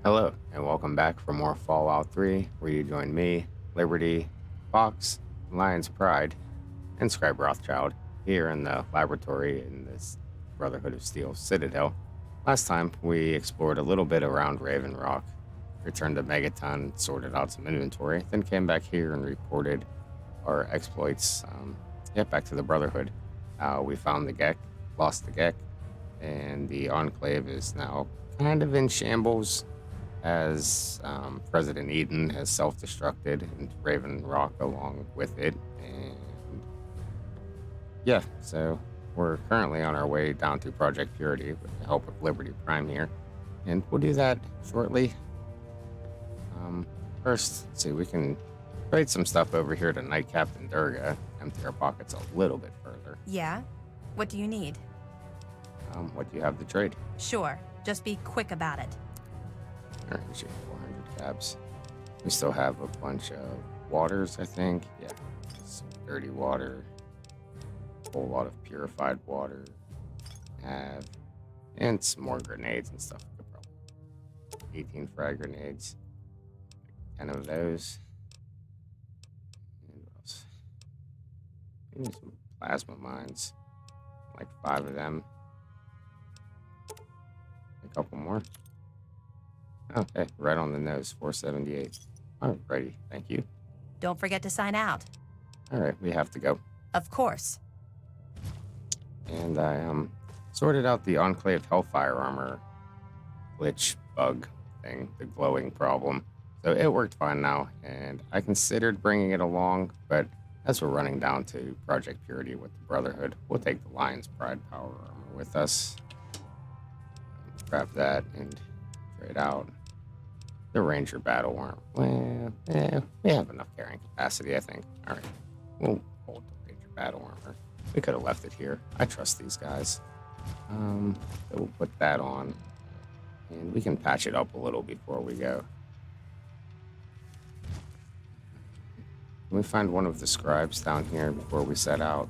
Hello, and welcome back for more Fallout 3, where you join me, Liberty, Fox, Lion's Pride, and Scribe Rothschild here in the laboratory in this Brotherhood of Steel Citadel. Last time, we explored a little bit around Raven Rock, returned to Megaton, sorted out some inventory, then came back here and reported our exploits. Back to the Brotherhood. We found the Gek, lost the Gek, and the Enclave is now kind of in shambles as President Eden has self-destructed and Raven Rock along with it. And yeah, so we're currently on our way down to Project Purity with the help of Liberty Prime here. And we'll do that shortly. First, let's see, we can trade some stuff over here to Knight Captain Durga, empty our pockets a little bit further. Yeah? What do you need? What do you have to trade? Sure. Just be quick about it. Alright, we should 400 cabs. We still have a bunch of waters, I think. Yeah, some dirty water. A whole lot of purified water. And some more grenades and stuff. 18 frag grenades. 10 of those. And what else? Maybe some plasma mines. Like 5 of them. A couple more. Okay, right on the nose, 478. Alrighty, thank you. Don't forget to sign out. Alright, we have to go. Of course. And I sorted out the Enclave Hellfire Armor glitch bug thing, the glowing problem. So it worked fine now, and I considered bringing it along, but as we're running down to Project Purity with the Brotherhood, we'll take the Lion's Pride Power Armor with us. Grab that and trade out the Ranger Battle Armor. Well, we have enough carrying capacity, I think. Alright, we'll hold the Ranger Battle Armor. We could have left it here. I trust these guys. So we'll put that on, and we can patch it up a little before we go. Can we find one of the scribes down here before we set out?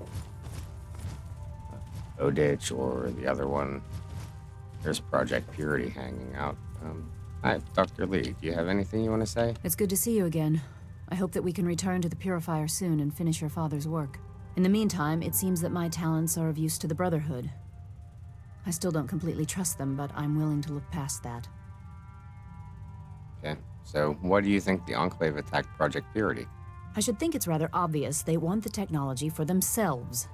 Oditch or the other one. There's Project Purity hanging out. Hi, Dr. Lee. Do you have anything you want to say? It's good to see you again. I hope that we can return to the Purifier soon and finish your father's work. In the meantime, it seems that my talents are of use to the Brotherhood. I still don't completely trust them, but I'm willing to look past that. Okay, so what do you think the Enclave attacked Project Purity? I should think it's rather obvious they want the technology for themselves.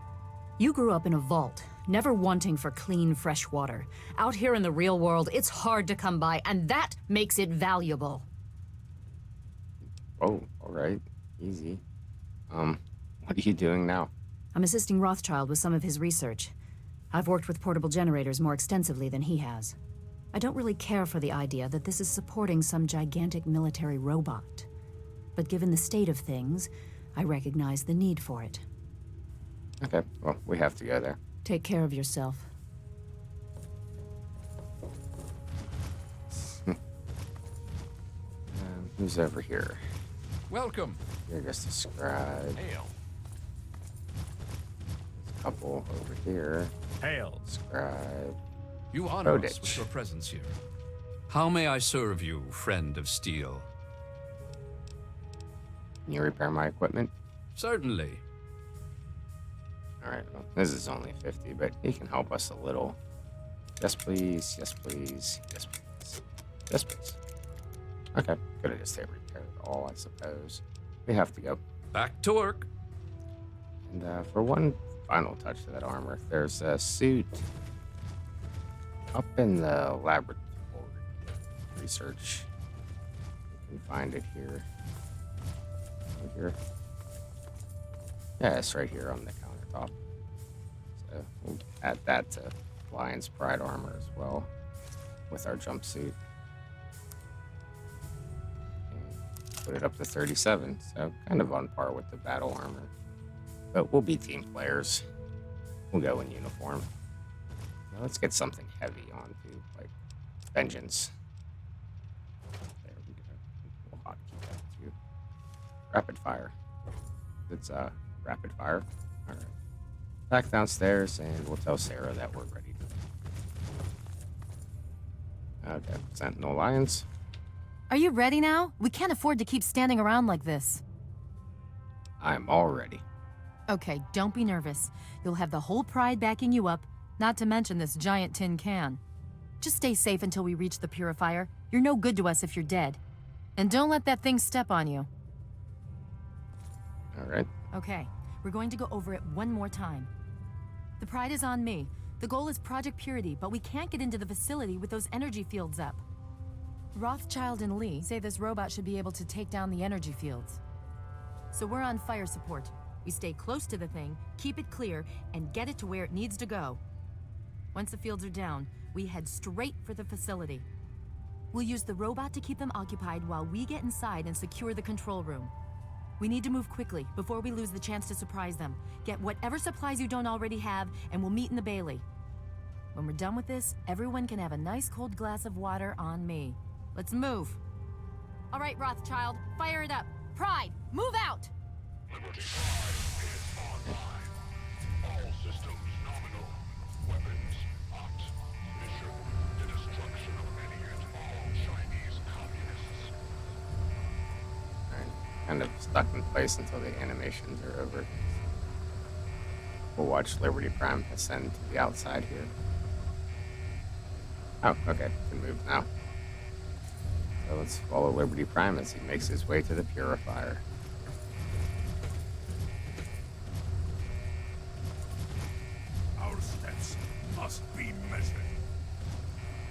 You grew up in a vault, never wanting for clean, fresh water. Out here in the real world, it's hard to come by, and that makes it valuable. Oh, all right. Easy. What are you doing now? I'm assisting Rothschild with some of his research. I've worked with portable generators more extensively than he has. I don't really care for the idea that this is supporting some gigantic military robot. But given the state of things, I recognize the need for it. Okay, well, we have to go there. Take care of yourself. Who's over here? Welcome. You're just a scribe. Hail. There's a couple over here. Hail. Scribe. You honor us Oditch. with your presence here. How may I serve you, friend of steel? Can you repair my equipment? Certainly. Alright, well, this is only 50, but he can help us a little. Yes, please. Yes, please. Yes, please. Yes, please. Okay, could have just hit repair it all, I suppose. We have to go. Back to work. And for one final touch to that armor, there's a suit up in the laboratory research. You can find it here. Over here. Yeah, it's right here on the countertop. So we'll add that to Lion's Pride armor as well with our jumpsuit. And put it up to 37, so kind of on par with the battle armor. But we'll be team players. We'll go in uniform. Now let's get something heavy onto, like Vengeance. There we go. We'll hotkey that too. Rapid fire. It's rapid fire. All right. Back downstairs, and we'll tell Sarah that we're ready. Okay, Sentinel Lions. Are you ready now? We can't afford to keep standing around like this. I'm all ready. Okay, don't be nervous. You'll have the whole Pride backing you up, not to mention this giant tin can. Just stay safe until we reach the purifier. You're no good to us if you're dead. And don't let that thing step on you. All right. Okay, we're going to go over it one more time. The Pride is on me. The goal is Project Purity, but we can't get into the facility with those energy fields up. Rothschild and Lee say this robot should be able to take down the energy fields. So we're on fire support. We stay close to the thing, keep it clear, and get it to where it needs to go. Once the fields are down, we head straight for the facility. We'll use the robot to keep them occupied while we get inside and secure the control room. We need to move quickly before we lose the chance to surprise them. Get whatever supplies you don't already have, and we'll meet in the Bailey. When we're done with this, everyone can have a nice cold glass of water on me. Let's move. All right, Rothschild, fire it up. Pride, move out! Liberty 5 is online. All systems nominal. Weapons hot. Mission: the destruction of any and all Chinese communists. Alright. Kind of stuck in place until the animations are over. We'll watch Liberty Prime ascend to the outside here. Oh, okay. Can move now. So let's follow Liberty Prime as he makes his way to the purifier. Our steps must be measured.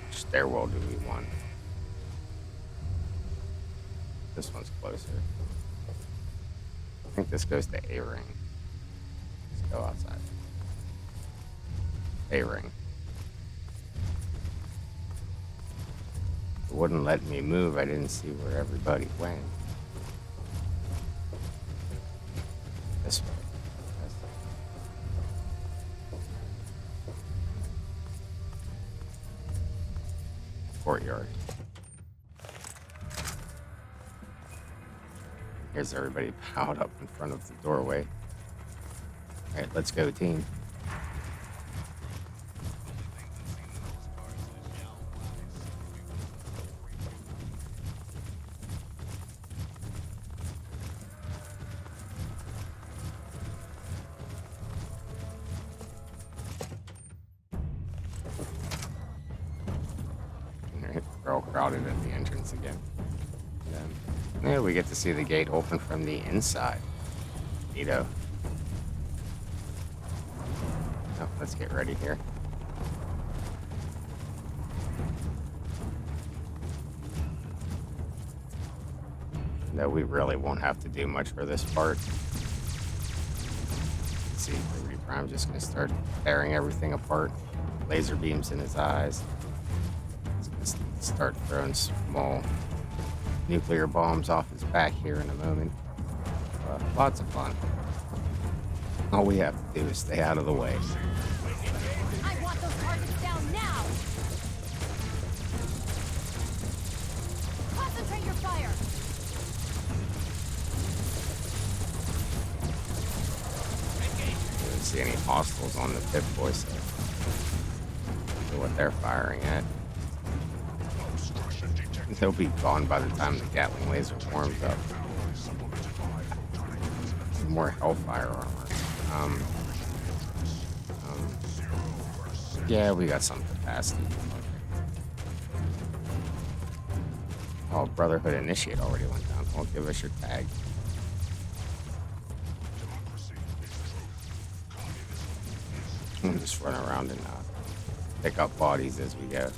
Which stairwell do we want? This one's closer. I think this goes to A-ring. Let's go outside. A-ring. It wouldn't let me move. I didn't see where everybody went. This way. Courtyard. Here's everybody piled up in front of the doorway. Alright, let's go, team. We're all crowded at the entrance again. And then, yeah, we get to see the gate open from the inside. Neato. Oh, let's get ready here. No, we really won't have to do much for this part. Let's see, Liberty Prime's just gonna start tearing everything apart. Laser beams in his eyes. Start throwing small nuclear bombs off his back here in a moment. Lots of fun. All we have to do is stay out of the way. I want those targets down now! Concentrate your fire! I don't see any hostiles on the pit boy, so what they're firing at. They'll be gone by the time the Gatling laser warms up. More Hellfire armor. Yeah, we got some capacity. Oh, Brotherhood Initiate already went down. Well, give us your tag. We'll just run around and pick up bodies as we go.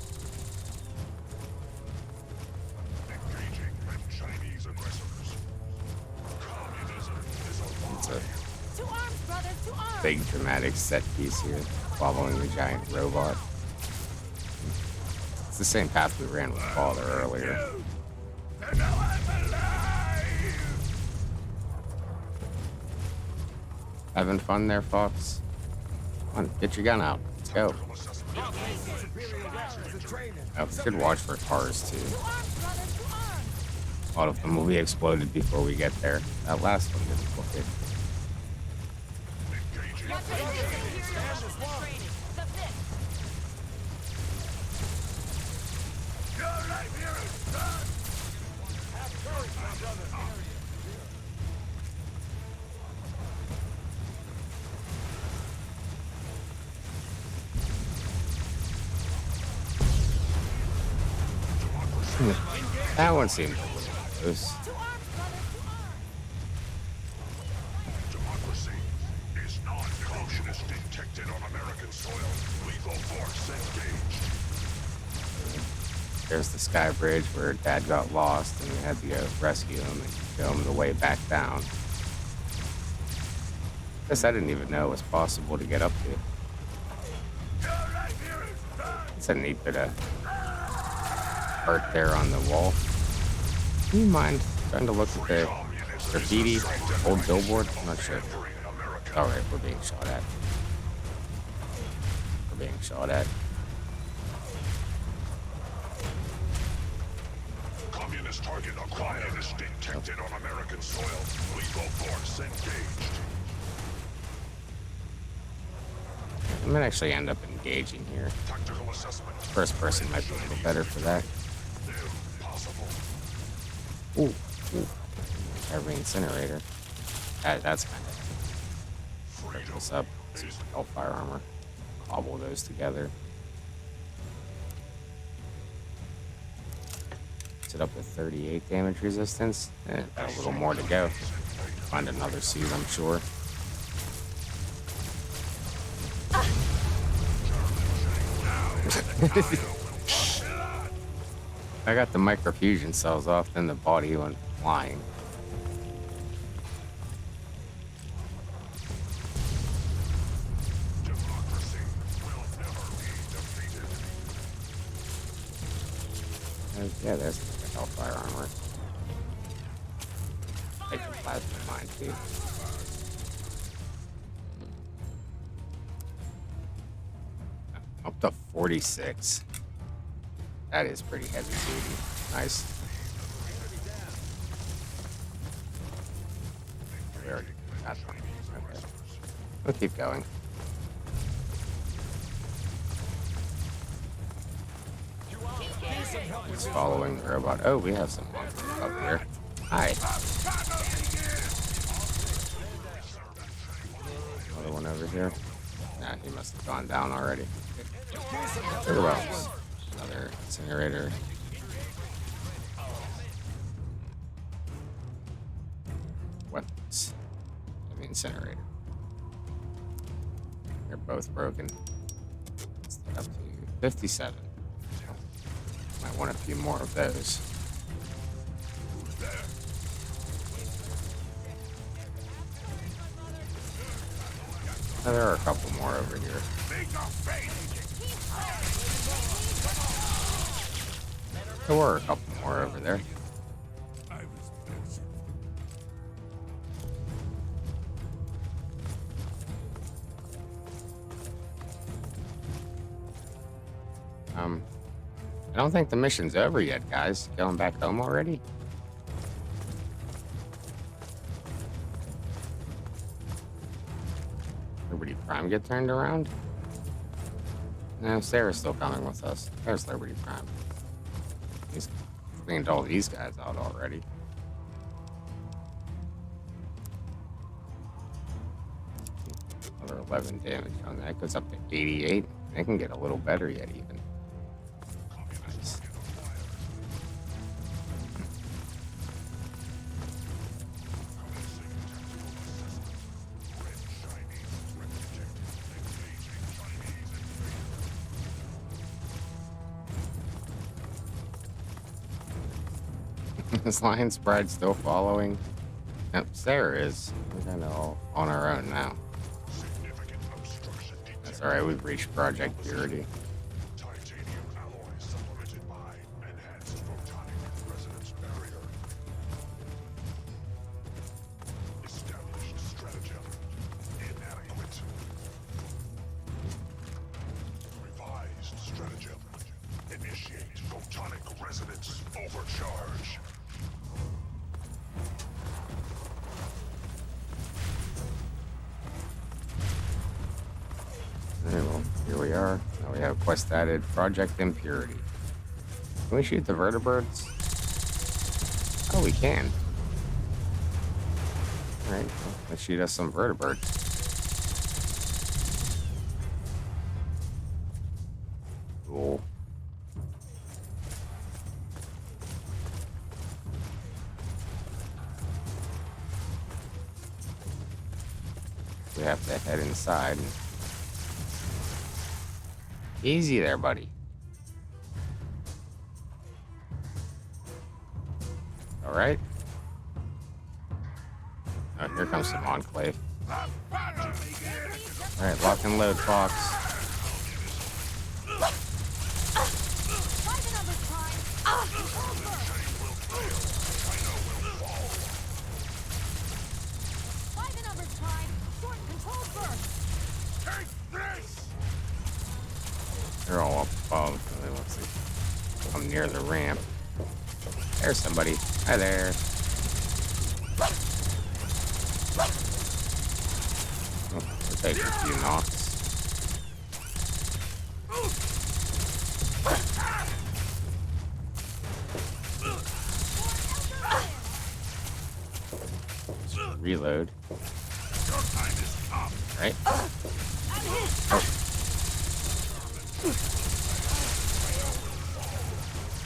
Big dramatic set piece here, following the giant robot. It's the same path we ran with Father earlier. Having fun there, Fox? Come on, get your gun out. Let's go. Oh, we should watch for cars too. A lot of them will be exploded before we get there. That last one didn't look it. That one seems a little close. Democracy is non-negotiable. Detected on American soil. Lethal force engaged. There's the sky bridge where Dad got lost and we had to go rescue him and show him the way back down. Guess I didn't even know it was possible to get up to. It's a neat bit of art there on the wall. Do you mind trying to look at the graffiti, old billboard? I'm not sure. Alright, we're being shot at. We're being shot at. Communist target acquired. Is detected on American soil. Lethal force engaged. I might actually end up engaging here. Tactical assessment. First person might be a little better for that. Possible. Ooh, ooh. Every incinerator. That's kind of. Break this up. Some hellfire armor. Cobble those together. Is it up to 38 damage resistance? Got a little more to go. Find another suit, I'm sure. I got the microfusion cells off, then the body went flying. Democracy will never be defeated. Yeah, there's the hellfire armor. Take the plasma mine too. Up to 46. That is pretty heavy duty. Nice. We already got one. Okay. We'll keep going. He's following the robot. Oh, we have some monsters up here. Hi. Another one over here. Nah, he must have gone down already. Very well. Another incinerator. Weapons. Heavy incinerator. They're both broken. Let's get up to 57. Might want a few more of those. Oh, there are a couple more over here. There were a couple more over there. I don't think the mission's over yet, guys. Going back home already? Liberty Prime get turned around? No, Sarah's still coming with us. There's Liberty Prime. He's cleaned all these guys out already. Another 11 damage on that. Goes up to 88. They can get a little better yet, even. Nice. Is Lion's Bride still following? Nope, Sarah is. We're kind of all on our own now. That's alright, we've reached Project Purity. Titanium alloy supplemented by enhanced photonic resonance barrier. Established stratagem inadequate. Revised stratagem. Initiate photonic resonance overcharge. Alright, well, here we are. Now we have quest added, Project Impurity. Can we shoot the vertebrates? Oh, we can. Alright, well, let's shoot us some vertebrates. Cool. we have to head inside. Easy there, buddy. All right. Oh, here comes some Enclave. All right, lock and load, Fox. They're all up above, so they want to come near the ramp. There's somebody. Hi there. Oh, we're taking a few knocks. Just reload. Right? Oh.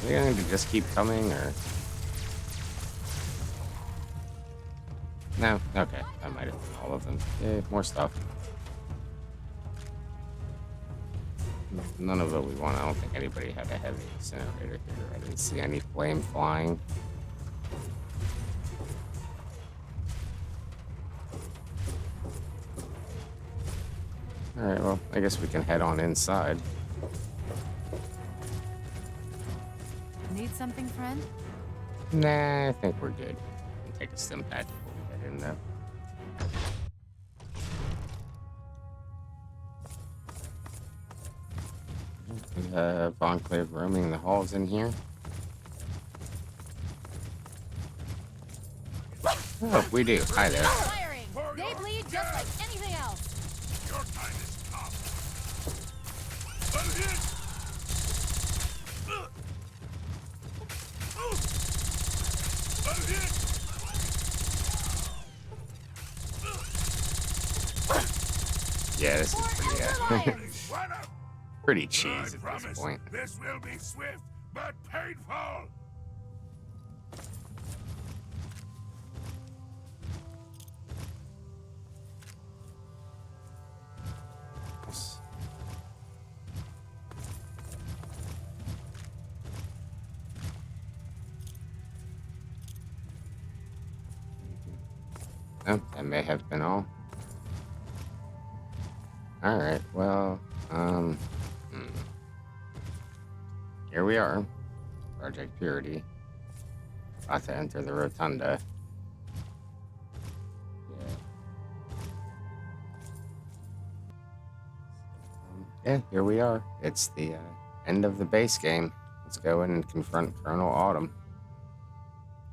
Are they going to just keep coming, or? No? Okay. That might have been all of them. Yeah, more stuff. None of it we want. I don't think anybody had a heavy incinerator here. I didn't see any flame flying. Alright, well, I guess we can head on inside. Need something, friend? Nah, I think we're good. We can take a stim pack before we get in there. We have Enclave roaming the halls in here. Oh, we do. Hi there. Firing! They bleed just like anything else! Your time is up. Yeah, this is pretty, pretty cheesy I at this promise point. this will be swift but painful. Oh, that may have been all. Alright, well, here we are. Project Purity. About to enter the rotunda. Yeah, here we are. It's the end of the base game. Let's go in and confront Colonel Autumn.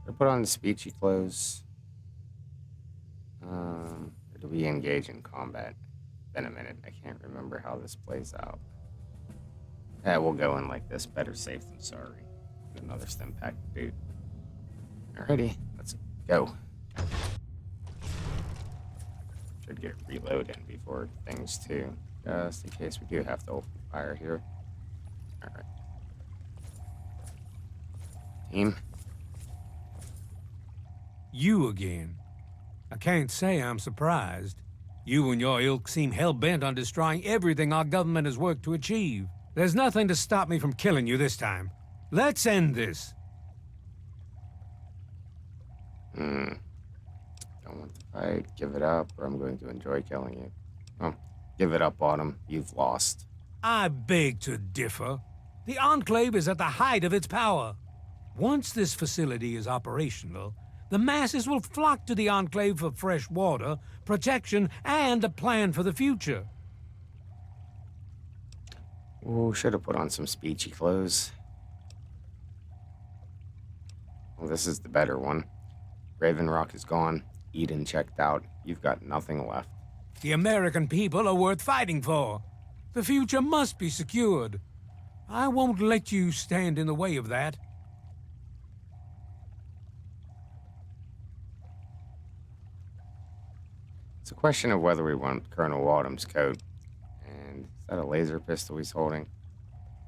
I'll put on the speechy clothes. Or do we engage in combat? Been a minute. I can't remember how this plays out. Yeah, we'll go in like this. Better safe than sorry. Another stim pack to boot. Alrighty, let's go. Should get reload in before things too. Just in case we do have to open fire here. Alright. Team. You again. I can't say I'm surprised. You and your ilk seem hell-bent on destroying everything our government has worked to achieve. There's nothing to stop me from killing you this time. Let's end this. Don't want to fight. Give it up, or I'm going to enjoy killing you. Oh, give it up, Autumn. You've lost. I beg to differ. The Enclave is at the height of its power. Once this facility is operational, the masses will flock to the Enclave for fresh water, protection, and a plan for the future. Oh, should have put on some speechy clothes. Well, this is the better one. Raven Rock is gone. Eden checked out. You've got nothing left. The American people are worth fighting for. The future must be secured. I won't let you stand in the way of that. It's a question of whether we want Colonel Autumn's coat. And is that a laser pistol he's holding?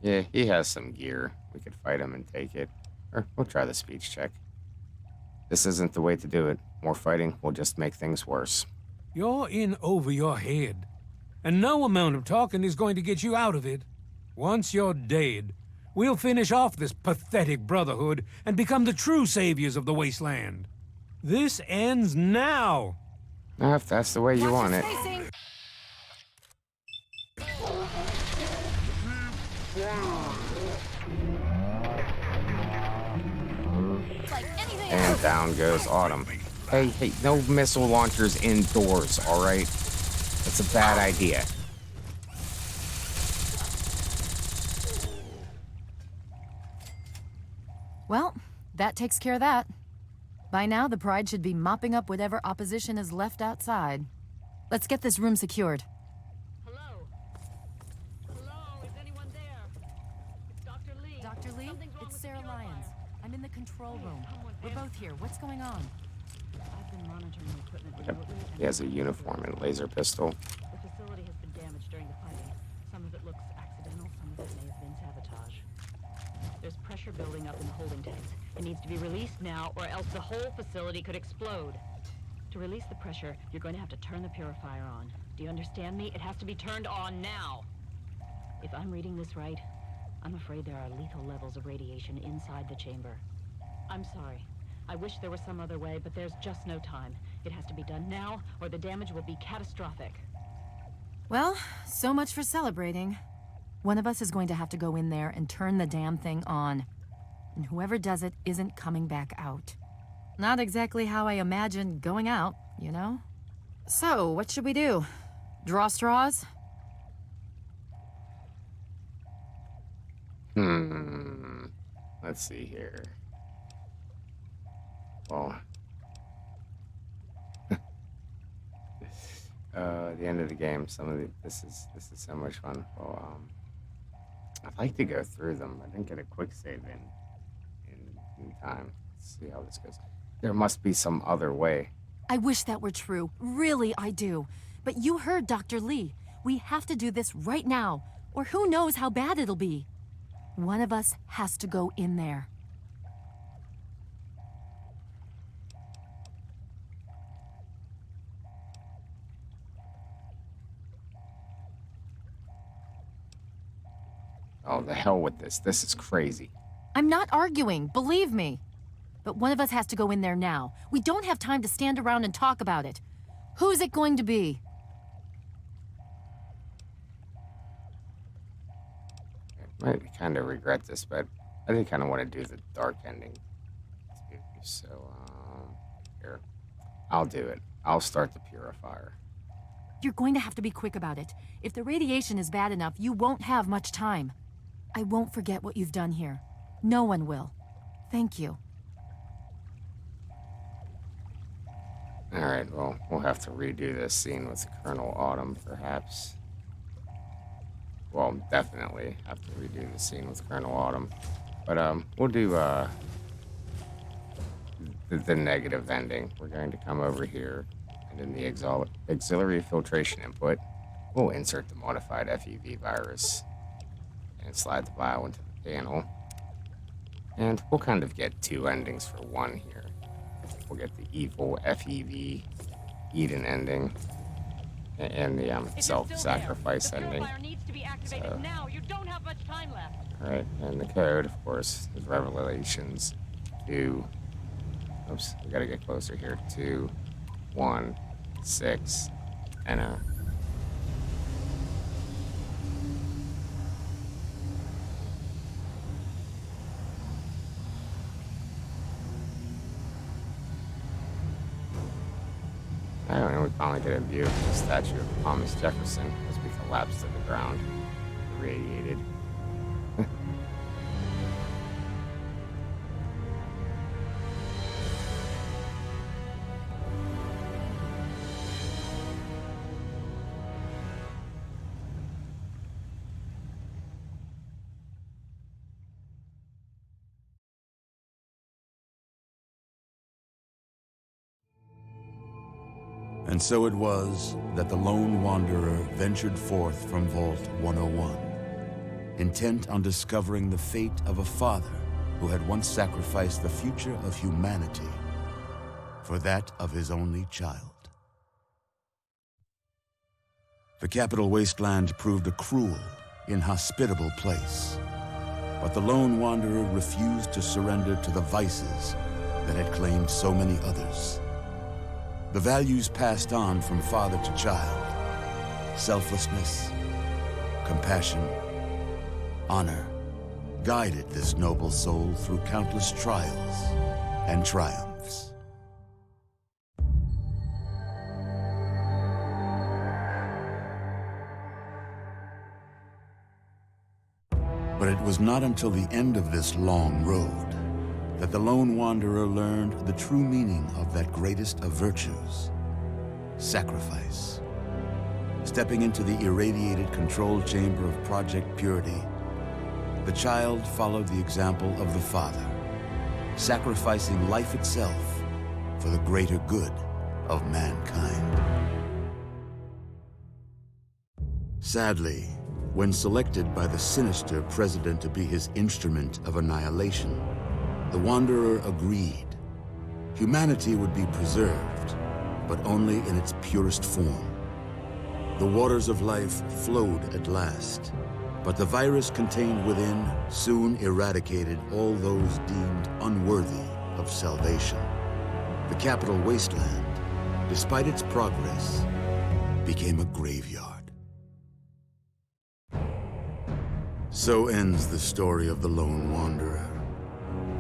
Yeah, he has some gear. We could fight him and take it. Or we'll try the speech check. This isn't the way to do it. More fighting will just make things worse. You're in over your head, and no amount of talking is going to get you out of it. Once you're dead, we'll finish off this pathetic brotherhood and become the true saviors of the wasteland. This ends now! If that's the way you want it. And down goes Autumn. Hey, no missile launchers indoors, alright? That's a bad idea. Well, that takes care of that. By now, the Pride should be mopping up whatever opposition is left outside. Let's get this room secured. Hello? Hello? Is anyone there? It's Dr. Lee. Dr. Lee, Something's wrong it's with the Sarah purifier. Lyons. I'm in the control room. We're both here. What's going on? I've been monitoring the equipment Yep. remotely. He has a uniform and laser pistol. The facility has been damaged during the fighting. Some of it looks accidental, some of it may have been sabotage. There's pressure building up in the holding tanks. It needs to be released now, or else the whole facility could explode. To release the pressure, you're going to have to turn the purifier on. Do you understand me? It has to be turned on now. If I'm reading this right, I'm afraid there are lethal levels of radiation inside the chamber. I'm sorry. I wish there was some other way, but there's just no time. It has to be done now, or the damage will be catastrophic. Well, so much for celebrating. One of us is going to have to go in there and turn the damn thing on. And whoever does it isn't coming back out. Not exactly how I imagined going out, you know? So, what should we do? Draw straws? Let's see here. Well, the end of the game. This is so much fun. Well, I'd like to go through them. I didn't get a quick save in time. Let's see how this goes. There must be some other way. I wish that were true. Really, I do. But you heard Dr. Lee. We have to do this right now, or who knows how bad it'll be. One of us has to go in there. Oh, the hell with this. This is crazy. I'm not arguing, believe me. But one of us has to go in there now. We don't have time to stand around and talk about it. Who's it going to be? I might kind of regret this, but I did kind of want to do the dark ending. So, here. I'll do it. I'll start the purifier. You're going to have to be quick about it. If the radiation is bad enough, you won't have much time. I won't forget what you've done here. No one will. Thank you. Alright, well, we'll have to redo this scene with Colonel Autumn, perhaps. Well, definitely have to redo the scene with Colonel Autumn. But, we'll do, the negative ending. We're going to come over here, and in the auxiliary filtration input, we'll insert the modified FEV virus and slide the vial into the panel. And we'll kind of get two endings for one here. We'll get the evil FEV Eden ending and the self-sacrifice ending. So, alright, and the code, of course, is Revelations 2. Oops, we gotta get closer here. 2, 1, 6, enter. And we finally get a view of the statue of Thomas Jefferson as we collapse to the ground, irradiated. And so it was that the lone wanderer ventured forth from Vault 101, intent on discovering the fate of a father who had once sacrificed the future of humanity for that of his only child. The Capital Wasteland proved a cruel, inhospitable place. But the lone wanderer refused to surrender to the vices that had claimed so many others. The values passed on from father to child: selflessness, compassion, honor, guided this noble soul through countless trials and triumphs. But it was not until the end of this long road that the lone wanderer learned the true meaning of that greatest of virtues: sacrifice. Stepping into the irradiated control chamber of Project Purity, the child followed the example of the father, sacrificing life itself for the greater good of mankind. Sadly, when selected by the sinister president to be his instrument of annihilation, the Wanderer agreed. Humanity would be preserved, but only in its purest form. The waters of life flowed at last, but the virus contained within soon eradicated all those deemed unworthy of salvation. The Capital Wasteland, despite its progress, became a graveyard. So ends the story of the Lone Wanderer,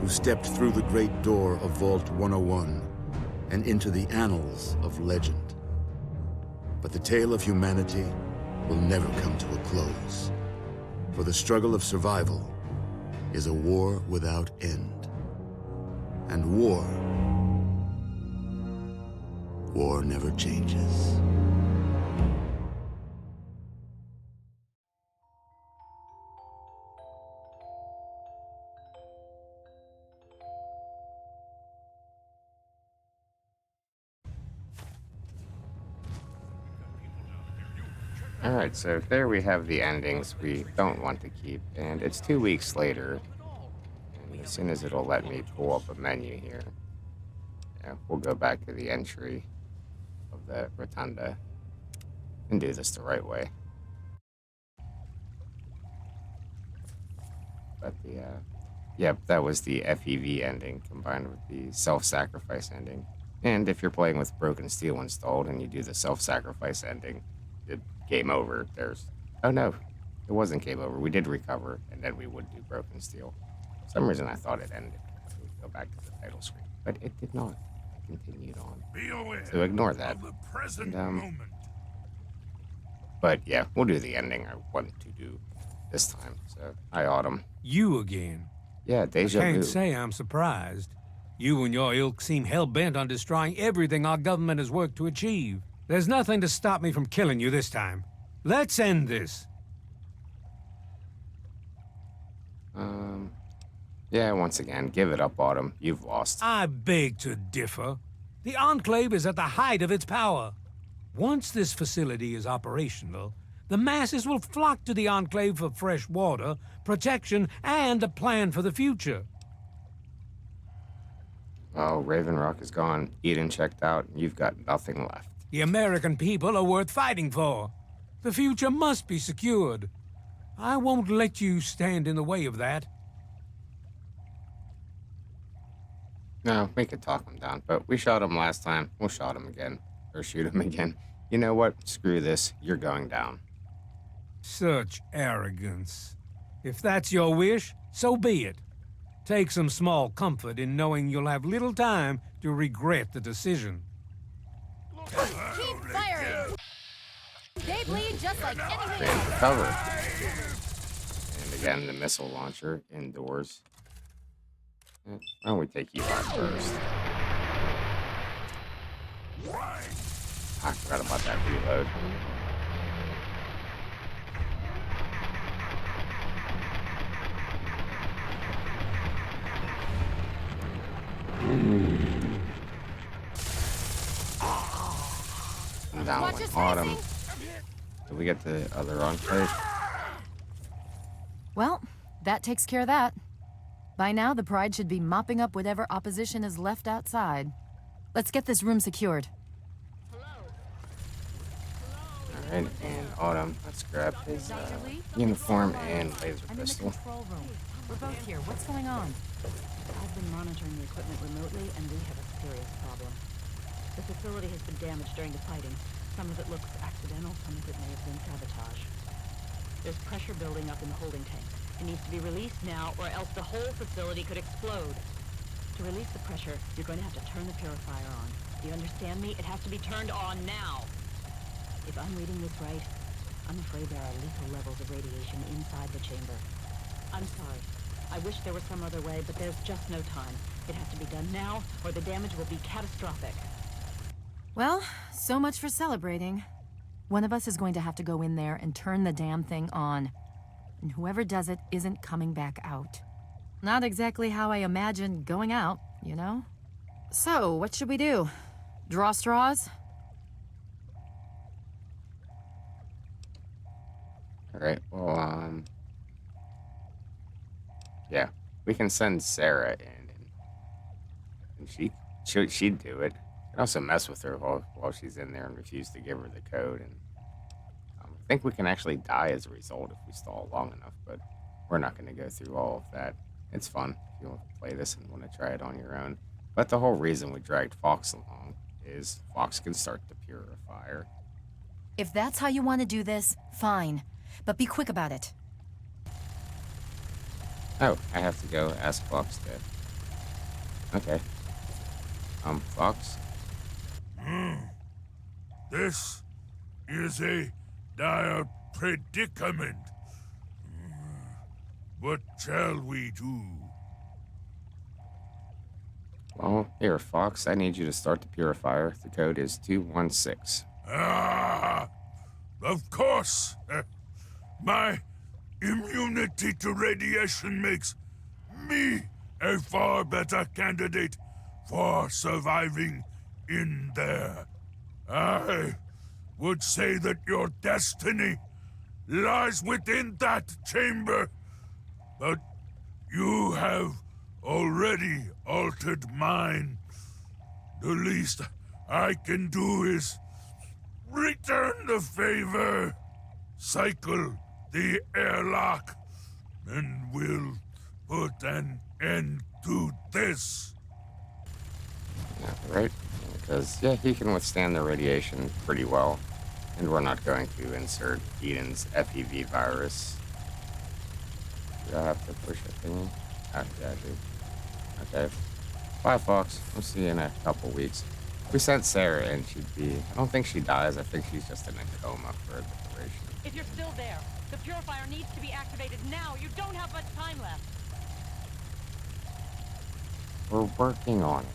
who stepped through the great door of Vault 101 and into the annals of legend. But the tale of humanity will never come to a close, for the struggle of survival is a war without end. And war never changes. Alright, so there we have the endings we don't want to keep, and it's 2 weeks later, and as soon as it'll let me pull up a menu here, we'll go back to the entry of the rotunda and do this the right way. But yep, that was the FEV ending combined with the self-sacrifice ending. And if you're playing with Broken Steel installed and you do the self-sacrifice ending, game over. Oh no, it wasn't game over. We did recover, and then we would do Broken Steel. For some reason I thought it ended. So we go back to the title screen, but it did not. It continued on. Be aware so ignore that. of the present moment. But yeah, we'll do the ending I want to do this time. So hi, Autumn. You again? Yeah, deja vu. I can't say I'm surprised. You and your ilk seem hell-bent on destroying everything our government has worked to achieve. There's nothing to stop me from killing you this time. Let's end this. Yeah, once again, give it up, Autumn. You've lost. I beg to differ. The Enclave is at the height of its power. Once this facility is operational, the masses will flock to the Enclave for fresh water, protection, and a plan for the future. Oh, Raven Rock is gone. Eden checked out. You've got nothing left. The American people are worth fighting for. The future must be secured. I won't let you stand in the way of that. No, we could talk him down, but we shot him last time. We'll shot him again. Or shoot him again. You know what? Screw this. You're going down. Such arrogance. If that's your wish, so be it. Take some small comfort in knowing you'll have little time to regret the decision. Keep firing! They bleed just like anything And else. recover. And again, the missile launcher indoors. Why don't we take you out first? I forgot about that reload. I'm down Watch with your Autumn. spacing. Did we get the other Enclave? Well, that takes care of that. By now, the Pride should be mopping up whatever opposition is left outside. Let's get this room secured. Alright, Alright, and Autumn, let's grab his uniform and laser I'm in the pistol. control room. We're both here. What's going on? I've been monitoring the equipment remotely, and we have a serious problem. The facility has been damaged during the fighting. Some of it looks accidental, some of it may have been sabotage. There's pressure building up in the holding tanks. It needs to be released now, or else the whole facility could explode. To release the pressure, you're going to have to turn the purifier on. Do you understand me? It has to be turned on now. If I'm reading this right, I'm afraid there are lethal levels of radiation inside the chamber. I'm sorry. I wish there was some other way, but there's just no time. It has to be done now, or the damage will be catastrophic. Well, so much for celebrating. One of us is going to have to go in there and turn the damn thing on. And whoever does it isn't coming back out. Not exactly how I imagined going out, you know? So, what should we do? Draw straws? Alright, well, yeah, we can send Sarah in, and she'd do it. You can also mess with her while she's in there and refuse to give her the code, and I think we can actually die as a result if we stall long enough, but we're not going to go through all of that. It's fun if you want to play this and want to try it on your own. But the whole reason we dragged Fox along is Fox can start the purifier. If that's how you want to do this, fine. But be quick about it. Oh, I have to go ask Fox to... Okay. Fox? This is a dire predicament. What shall we do? Well, here, Fox, I need you to start the purifier. The code is 216. Ah, of course. My immunity to radiation makes me a far better candidate for surviving in there. I would say that your destiny lies within that chamber, but you have already altered mine. The least I can do is return the favor, cycle the airlock, and we'll put an end to this. Yeah, right? Because, yeah, he can withstand the radiation pretty well. And we're not going to insert Eden's FEV virus. Do I have to push a thingy? Oh, yeah, I do. Okay. Bye, Fox. We'll see you in a couple weeks. We sent Sarah in. She'd be... I don't think she dies. I think she's just in a coma for a duration. If you're still there, the purifier needs to be activated now. You don't have much time left. We're working on it.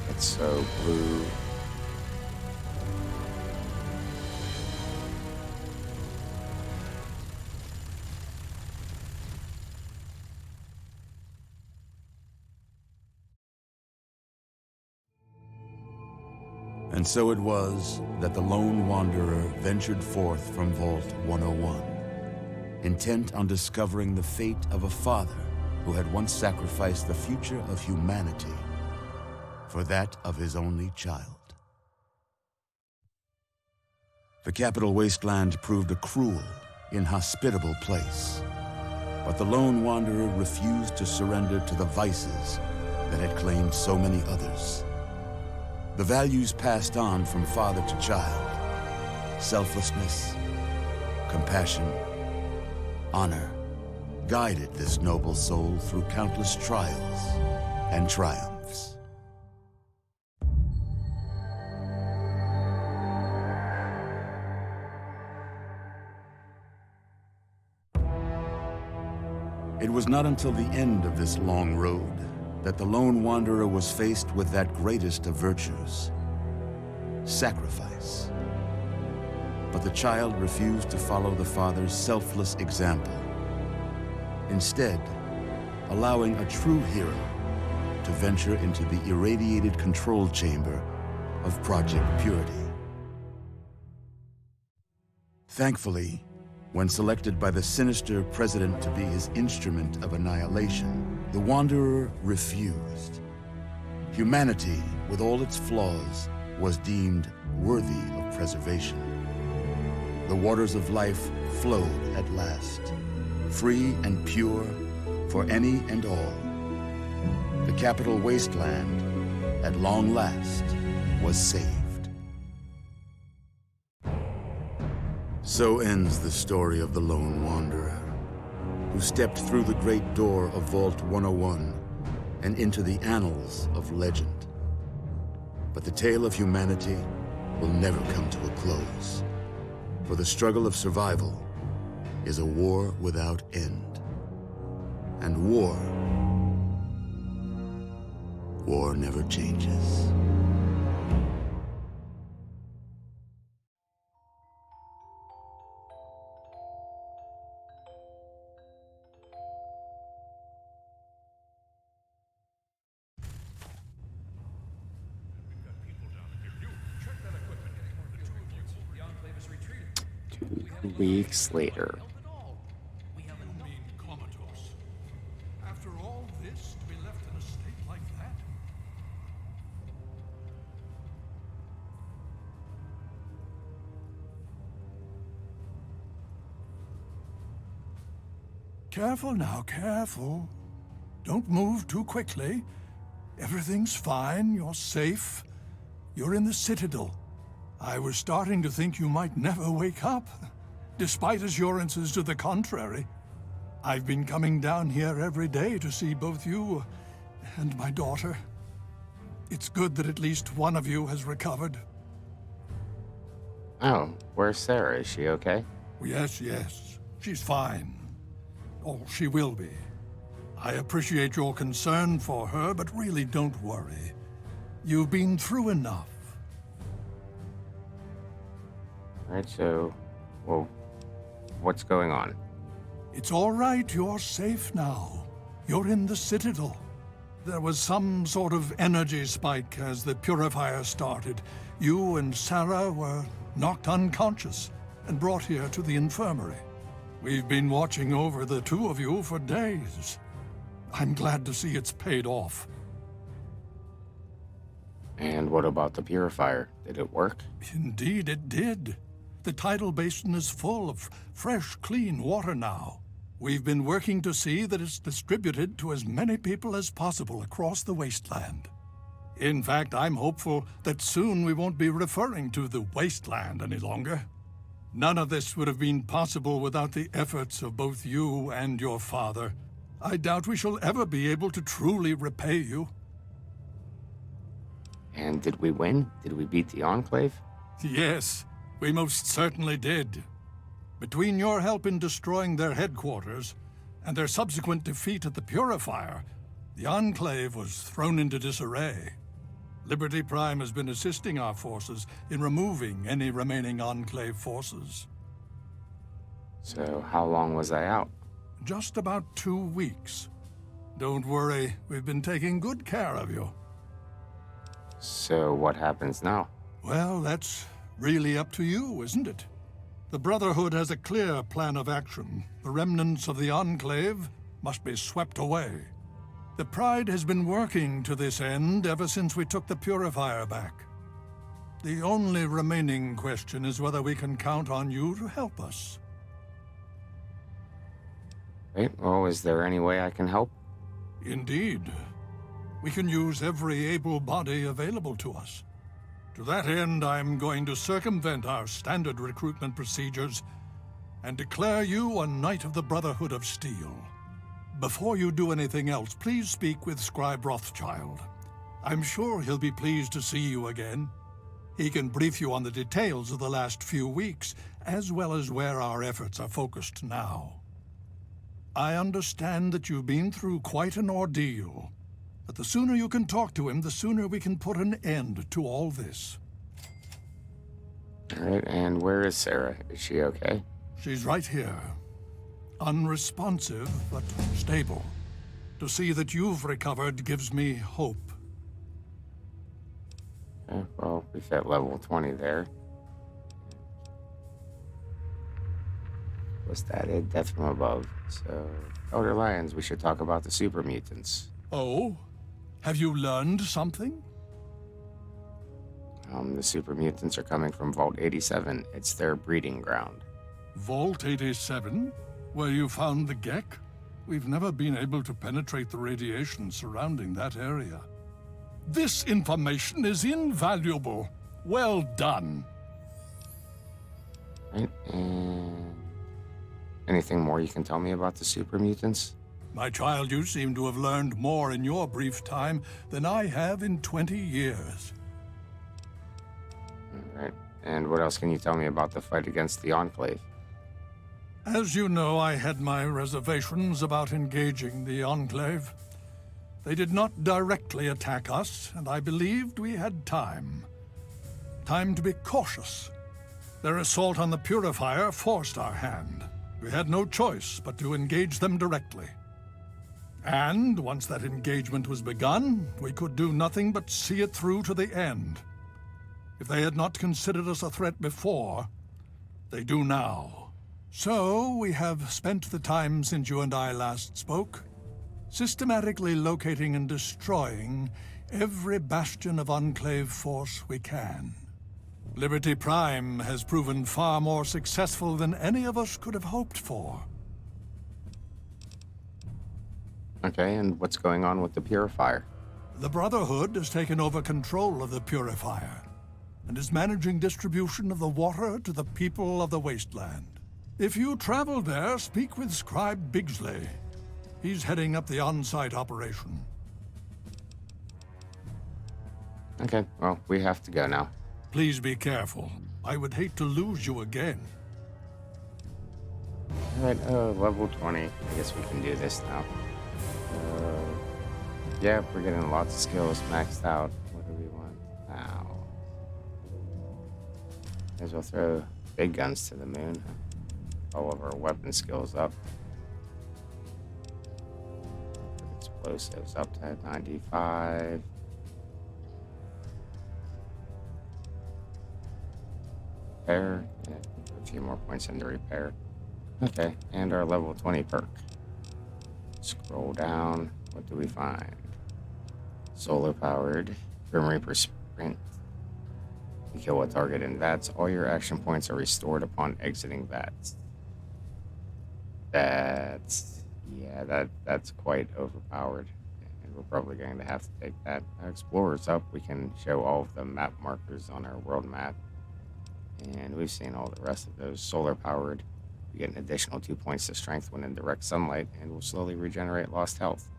It's so blue. And so it was that the lone wanderer ventured forth from Vault 101, intent on discovering the fate of a father who had once sacrificed the future of humanity for that of his only child. The Capital Wasteland proved a cruel, inhospitable place, but the lone wanderer refused to surrender to the vices that had claimed so many others. The values passed on from father to child: selflessness, compassion, honor, guided this noble soul through countless trials and triumphs. It was not until the end of this long road that the lone wanderer was faced with that greatest of virtues, sacrifice. But the child refused to follow the father's selfless example, instead allowing a true hero to venture into the irradiated control chamber of Project Purity. Thankfully, when selected by the sinister president to be his instrument of annihilation, the Wanderer refused. Humanity, with all its flaws, was deemed worthy of preservation. The waters of life flowed at last, free and pure for any and all. The Capital Wasteland, at long last, was saved. So ends the story of the Lone Wanderer, who stepped through the great door of Vault 101 and into the annals of legend. But the tale of humanity will never come to a close, for the struggle of survival is a war without end. And war never changes. Weeks later. After all this, to be left in a state like that? Careful now, careful. Don't move too quickly. Everything's fine, you're safe. You're in the Citadel. I was starting to think you might never wake up, despite assurances to the contrary. I've been coming down here every day to see both you and my daughter. It's good that at least one of you has recovered. Oh, where's Sarah? Is she okay? Yes, she's fine. Oh, she will be. I appreciate your concern for her, but really don't worry. You've been through enough. Alright, so, well, what's going on? It's all right, you're safe now. You're in the Citadel. There was some sort of energy spike as the purifier started. You and Sarah were knocked unconscious and brought here to the infirmary. We've been watching over the two of you for days. I'm glad to see it's paid off. And what about the purifier? Did it work? Indeed it did. The tidal basin is full of fresh, clean water now. We've been working to see that it's distributed to as many people as possible across the wasteland. In fact, I'm hopeful that soon we won't be referring to the wasteland any longer. None of this would have been possible without the efforts of both you and your father. I doubt we shall ever be able to truly repay you. And did we win? Did we beat the Enclave? Yes, we most certainly did. Between your help in destroying their headquarters and their subsequent defeat at the Purifier, the Enclave was thrown into disarray. Liberty Prime has been assisting our forces in removing any remaining Enclave forces. So how long was I out? Just about 2 weeks. Don't worry, we've been taking good care of you. So what happens now? Well, that's really up to you, isn't it? The Brotherhood has a clear plan of action. The remnants of the Enclave must be swept away. The Pride has been working to this end ever since we took the Purifier back. The only remaining question is whether we can count on you to help us. Right, well, is there any way I can help? Indeed. We can use every able body available to us. To that end, I'm going to circumvent our standard recruitment procedures and declare you a Knight of the Brotherhood of Steel. Before you do anything else, please speak with Scribe Rothschild. I'm sure he'll be pleased to see you again. He can brief you on the details of the last few weeks, as well as where our efforts are focused now. I understand that you've been through quite an ordeal. But the sooner you can talk to him, the sooner we can put an end to all this. All right, and where is Sarah? Is she okay? She's right here. Unresponsive, but stable. To see that you've recovered gives me hope. Okay, well, we've hit level 20 there. What's that? A death from above. So, Elder Lions, we should talk about the super mutants. Oh? Have you learned something? The super mutants are coming from Vault 87. It's their breeding ground. Vault 87? Where you found the Gek? We've never been able to penetrate the radiation surrounding that area. This information is invaluable. Well done. Right, and anything more you can tell me about the super mutants? My child, you seem to have learned more in your brief time than I have in 20 years. All right, and what else can you tell me about the fight against the Enclave? As you know, I had my reservations about engaging the Enclave. They did not directly attack us, and I believed we had time. Time to be cautious. Their assault on the Purifier forced our hand. We had no choice but to engage them directly. And once that engagement was begun, we could do nothing but see it through to the end. If they had not considered us a threat before, they do now. So, we have spent the time since you and I last spoke, systematically locating and destroying every bastion of Enclave force we can. Liberty Prime has proven far more successful than any of us could have hoped for. Okay, and what's going on with the Purifier? The Brotherhood has taken over control of the Purifier and is managing distribution of the water to the people of the Wasteland. If you travel there, speak with Scribe Bigsley. He's heading up the on-site operation. Okay, well, we have to go now. Please be careful. I would hate to lose you again. All right, level 20. I guess we can do this now. Yeah, we're getting lots of skills maxed out. What do we want now? May as well throw big guns to the moon. All of our weapon skills up. Explosives up to 95. Repair. Yeah, a few more points into repair. Okay, and our level 20 perk. Scroll down. What do we find? Solar powered. Grim Reaper sprint. You kill a target in VATS. All your action points are restored upon exiting VATS. That's quite overpowered. And we're probably going to have to take that. Explorer's up. We can show all of the map markers on our world map. And we've seen all the rest of those. Solar powered. We get an additional 2 points to strength when in direct sunlight, and will slowly regenerate lost health.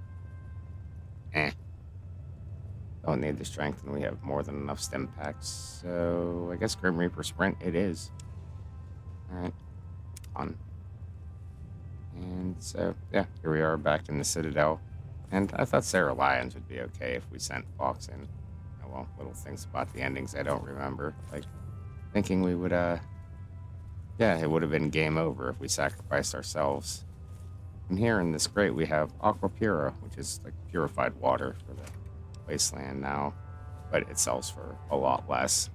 Don't need the strength, and we have more than enough stim packs. So I guess Grim Reaper Sprint it is. Alright. On. And so, yeah, here we are back in the Citadel. And I thought Sarah Lyons would be okay if we sent Fox in. Oh, well, little things about the endings I don't remember. Like, thinking we would, yeah, it would have been game over if we sacrificed ourselves. And here in this crate we have Aqua Pura, which is like purified water for the Wasteland now, but it sells for a lot less.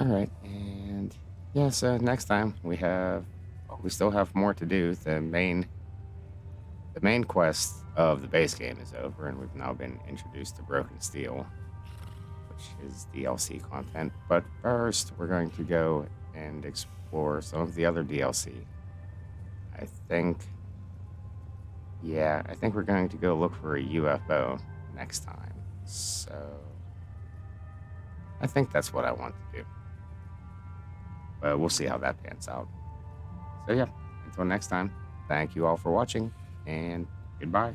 Alright, and yeah, so next time we still have more to do. The main quest of the base game is over, and we've now been introduced to Broken Steel, which is DLC content. But first, we're going to go and explore some of the other DLC. I think we're going to go look for a UFO next time. So I think that's what I want to do. But we'll see how that pans out. So yeah, until next time, thank you all for watching, and goodbye.